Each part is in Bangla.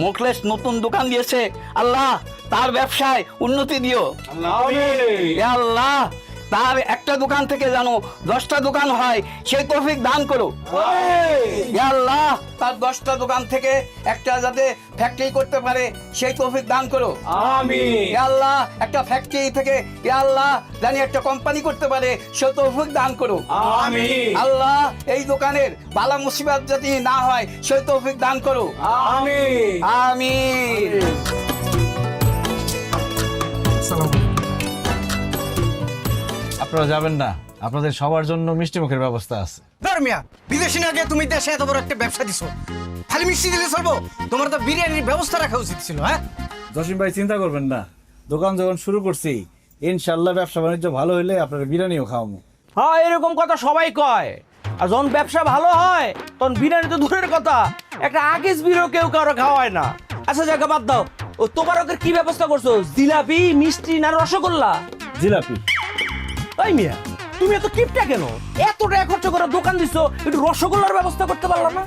মোখলেস নতুন দোকান দিয়েছে, আল্লাহ তার ব্যবসায় উন্নতি দিও। হে আল্লাহ, তার একটা দোকান থেকে যেন 10টা দোকান হয় সেই তৌফিক দান করো। হে আল্লাহ, তার 10টা দোকান থেকে একটা যাতে ফ্যাক্টরি করতে পারে সেই তৌফিক দান করো। আমিন। হে আল্লাহ, একটা ফ্যাক্টরি থেকে হে আল্লাহ জানি একটা কোম্পানি করতে পারে সেই তৌফিক দান করো। আমিন। আল্লাহ, এই দোকানের বালা মুসিবত যদি না হয় সেই তৌফিক দান করো। আমিন। আমিন। আপনারা যাবেন না, আপনাদের সবার জন্য মিষ্টি মুখের ব্যবস্থা আছে। ধর্মিয়া, বিদেশি না গিয়ে তুমি দেশে এত বড় একটা ব্যবসা দিছো, খালি মিষ্টি দিলে চলবো? তোমার তো বিরিয়ানির ব্যবস্থা রাখা উচিত ছিল। হ্যাঁ জসিম ভাই, চিন্তা করবেন না, দোকান যখন শুরু করছি ইনশাল্লাহ ব্যবসা বাণিজ্য ভালো হইলে আপনারা বিরিয়ানিও খাওয়াবো। হ্যাঁ, এরকম কথা সবাই কয়। আর যখন ব্যবসা ভালো হয় তখন বিরিয়ানি তো দূরের কথা, একটা আগেজ বিরো কেউ কারো খাওয়ায় না। আচ্ছা জায়গা বাদ দাও, ও তোবারকের কি ব্যবস্থা করছো? জিলাপি, মিষ্টি না রসগোল্লা? জিলাপি। ওই মিয়া, তুমি এত কিপটা কেন? এত টাকা খরচ করে দোকান দিছো, একটু রসগোল্লার ব্যবস্থা করতে পারলাম না?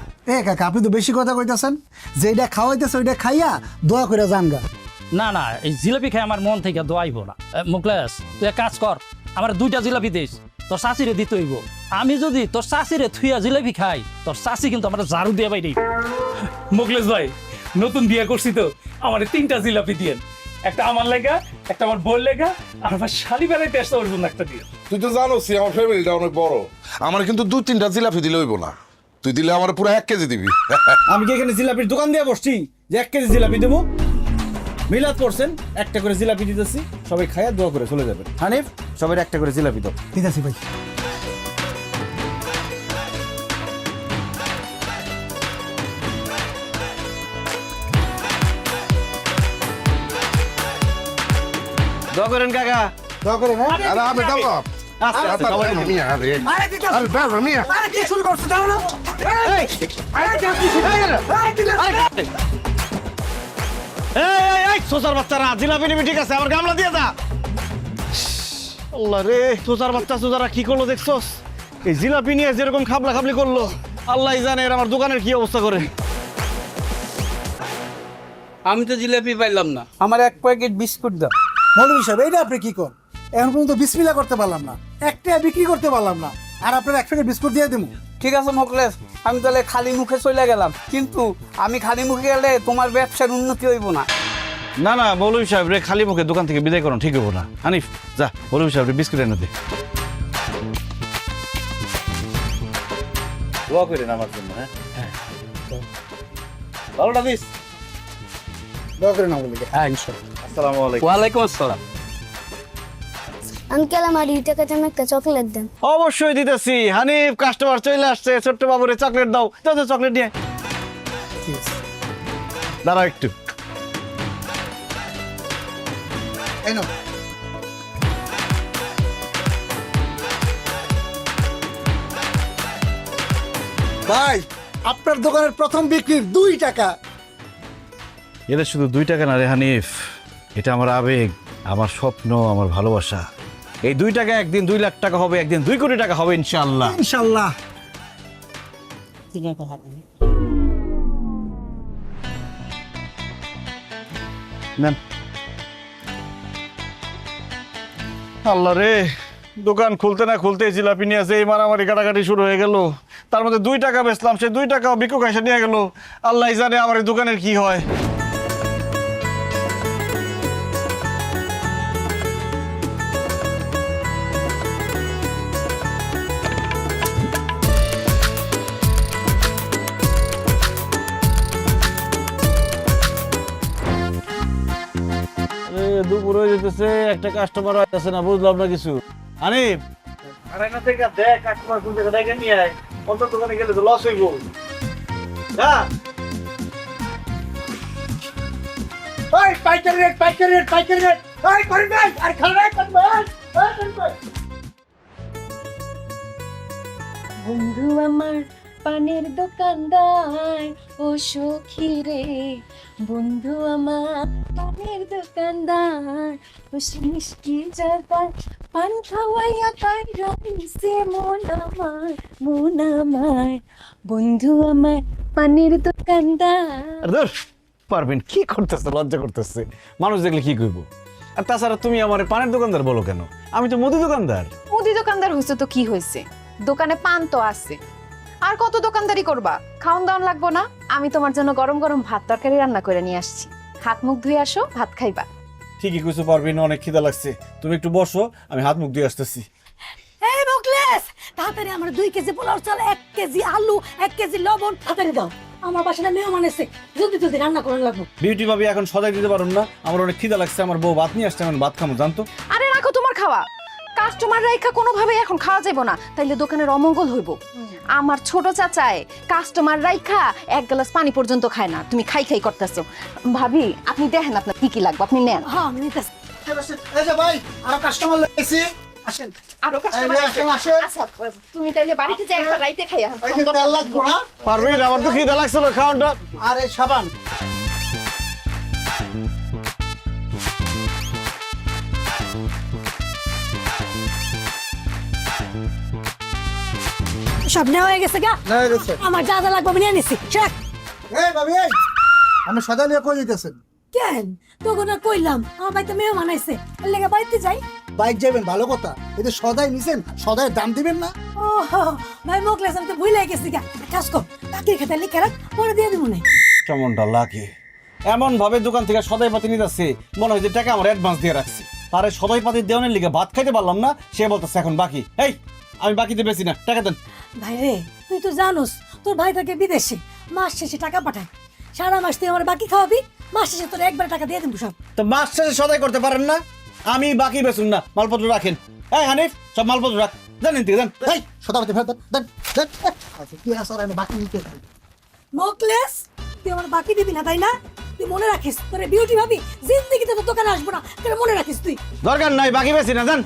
কাকা, আপনি তো বেশি কথা কইতাছেন। যেটা খাওয়াইতেছে ওইটা খাইয়া দোয়া করে জানগা। না না, এই জিলাপি খাই আমার মন থেকে দোয়াইব না। মুখলেস, তুই এক কাজ কর, আমার 2টা জিলাপি দিস, তোর শাশিরে দিতে হইব। আমি যদি তোর শাশিরে থুইয়া জিলাপি খাই, তোর শাশি কিন্তু আমার ঝাড়ু দিয়ে বাইরে। মুখলেস ভাই, নতুন বিয়ে করছি তো, আমার 3টা জিলাপি দিয়েন। একটা আমার লেগা, একটা আমার বোন লেগা, আর আমার শালি বেড়াইতে আসতে ওর জন্য একটা দিয়ে। তুই তো জানোস আমার ফ্যামিলিটা অনেক বড়, আমার কিন্তু 2-3টা জিলাপি দিলে হইব না। তুই দিলে আমার পুরো 1 কেজি দিবি। আমি কি এখানে জিলাপির দোকান দিয়ে বসছি যে 1 কেজি জিলাপি দেবো? মিলাদ করছেন, একটা করে জিলাপি দিতেছি, সবাই খাইয়া দোয়া করে চলে যাবেন। হানিফ, সবাই একটা করে জিলাপি দাও। ঠিক আছে ভাই। দোয়া করেন কাকা। দোয়া করে। হ্যাঁ আরে আমি দাও না। আস্তে আস্তে সবাই নাও। মিয়া আরে আরে দাও মিয়া। আরে কি শুরু করছো? দাও না। এই সোসার বাচ্চারা, জিলাপি নিবি ঠিক আছে, আমার গামলা দিয়ে যা। আল্লাহ রে, সোসার বাচ্চা সোজারা কি করলো দেখছস? এই জিলাপি নিয়ে যেরকম খাবলা খাবলি করলো, আল্লাহ জানে এর আমার দোকানের কি অবস্থা করে। আমি তো জিলাপি পাইলাম না, আমার 1 প্যাকেট বিস্কুট দাও। মৌলভী সাহেব, এইটা আপনি কি কর? এখন পর্যন্ত বিসমিল্লাহ করতে পারলাম না, একটা বিক্রি করতে পারলাম না, আর আপনার 1 প্যাকেট বিস্কুট দিয়ে দেবো? ঠিক আছে মোখলেস, আমি তাহলে খালি মুখে চলে গেলাম, কিন্তু আমি খালি মুখে গেলে তোমার ব্যবসার উন্নতি হইব না। না না, মৌলভী সাহেব রে খালি মুখে দোকান থেকে বিদায় করুন, ঠিক হবো না। হানিফ যা, মৌলভী সাহেব রে বিস্কুট এনে দে। দোয়া করেন আমার জন্য। হ্যাঁ, ভালোটা দিস। দোয়া করে না বলি। হ্যাঁ ইনশাআল্লাহ। আসসালামু আলাইকুম। ওয়ালাইকুম আসসালাম। আঙ্কেল, আমার এই টাকাতে আমি একটা চকলেট দেন। অবশ্যই দিতেছি। হানিফ, কাস্টমার চলে আসছে, ছোট্ট বাবুরে চকলেট দাও। যাও যাও, চকলেট নিয়ে দাঁড়াও একটু। এই নাও। ভাই, আপনার দোকানের প্রথম বিক্রির 2 টাকা। এটা শুধু 2 টাকা না রে হানিফ, এটা আমার আবেগ, আমার স্বপ্ন, আমার ভালোবাসা। এই 2 টাকা একদিন 2 লাখ টাকা হবে, একদিন 2 কোটি টাকা হবে ইনশাআল্লাহ। ইনশাআল্লাহ। নেন। আল্লাহ রে, দোকান খুলতে না খুলতে জিলাপি নিয়ে আসে, এই মারামারি কাটাকাটি শুরু হয়ে গেল। তার মধ্যে 2 টাকা বেচলাম, সে 2 টাকা ভিক্ষুক এসে নিয়ে গেল। আল্লাহ জানে আমার এই দোকানের কি হয়। দুপুর হয়ে যেতেছে, একটা কাস্টমার আসছে না, বুঝলাম না কিছু। হানিফ, আরেকটা থেকে দেখ কাস্টমার কোন জায়গা দেখে নিয়ে আয়, অন্য দোকানে গেলে তো লস হইব। হ্যাঁ, ওই পাইকারি রেট, পাইকারি রেট, পাইকারি রেট। ওই করি ভাই, আর খাবে কত ভাই? ওই করি ভাই। বন্ধু আমার পানের দোকানদার, ও সখী রে, বন্ধু আমার পানের দোকানদার, ও মিষ্টি জর্দার, পান খাওয়াইয়া তাই রাইছে মন আমার, মন আমার, বন্ধু আমার পানের দোকানদার। ধর পারবেন কি করতেছে, লজ্জা করতেছে, মানুষ দেখলে কি কইব? আর তাছাড়া তুমি আমার পানের দোকানদার বলো কেন? আমি তো মুদি দোকানদার। মুদি দোকানদার হয়েছে তো কি হয়েছে, দোকানে পান তো আছে। আর কত দোকানদারি করবা? খাওন দাওন লাগবো না? আমি তোমার জন্য গরম গরম ভাত তরকারি রান্না করে নিয়ে আসছি, হাত মুখ ধুয়ে আসো, ভাত খাইবা। ঠিকই কইছো পারবেন, অনেক খিদা লাগছে, তুমি একটু বসো, আমি হাত মুখ দিয়ে আসতেছি। এই মোকলেস, তাড়াতাড়ি আমার 2 কেজি পোলাও চাল, 1 কেজি আলু, 1 কেজি লবণ তাড়াতাড়ি দাও। আমার বাসায় মেহমান এসে, জলদি জলদি রান্না করে লাগবো। বিউটি ভাবি এখন সদাই দিতে পারুন না, আমার অনেক খিদা লাগছে, আমার বউ ভাত নিয়ে আসছে, আমি ভাত খাবো জানতো। আরে রাখো তোমার খাওয়া, কাস্টমার রাইখা কোনোভাবে এখন খাওয়া যাইব না, তাইলে দোকানের অমঙ্গল হইব। আমার ছোট চাচায় কাস্টমার রাইখা 1 গ্লাস পানি পর্যন্ত খায় না, তুমি খাই খাই করতেছো। ভাবি আপনি দেখেন আপনার কি কি লাগবে, আপনি নেন। হ্যাঁ আমি নিতেছি। এই যে ভাই, আরো কাস্টমার লাগছে, আসেন। আরো এই যে আসেন, আসেন। আচ্ছা, তুমি তাইলে বাড়িতে যাই একটা রাইতে খাইয়া। এই যে তেল লাগবো না? পারবেন, আমার তো খিদা লাগছিল, খাওয়ানটা। আরে সাবান। সব নেওয়া হয়ে গেছে গা? না গেছে। আমার যা যা লাগবে আমি নিয়ে নিছি। চেক। এই ভাবি, এই আমি সদা নিয়ে কই যাইতেছেন? কেন তোকে না কইলাম আমার বাড়িতে মেহমান আইছে, এর লেগে বাড়িতে যাই। বাইক যাবেন ভালো কথা, এটা সদাই নিছেন, সদাই দাম দিবেন না? ও ভাই মোকলেস, আমি তো ভুলে গেছি গা। কাজ কর, বাকির খাতা লিখে রাখ, পরে দিয়ে দিব না। কেমনটা লাগে এমন ভাবে দোকান থেকে সদাই পাতি নিয়ে যাচ্ছে, মনে হয় যে টাকা আমার অ্যাডভান্স দিয়ে রাখছি, তারে সদাই পাতি দেওয়ানের লিগে ভাত খাইতে পারলাম না, সে বলতেছে এখন বাকি। এই আমি বাকিতে বেশি না, টাকা দেন। ভাই রে, তুই তো জানোস তোর ভাই থাকে বিদেশে, মাস শেষে টাকা পাঠায়। সারা মাস তুই আমার বাকি খাওয়াবি, মাস শেষে তোর একবার টাকা দিয়ে দিব সব। তো মাস শেষে সদাই করতে পারেন না? আমি বাকি বেচুন না, মালপত্র রাখেন। এই হানিফ, সব মালপত্র রাখ, জানেন থেকে দেন। এই সদাপাতি ফেরত দেন, দেন, দেন। আচ্ছা কি আসার আমি বাকি নিতে চাই। মোকলেস, তুই আমার বাকি দিবি না তাই না? তুই মনে রাখিস তোর বিউটি ভাবি জিন্দেগিতে তো দোকানে আসবো না, তাহলে মনে রাখিস তুই। দরকার নাই, বাকি বেশি না, জান।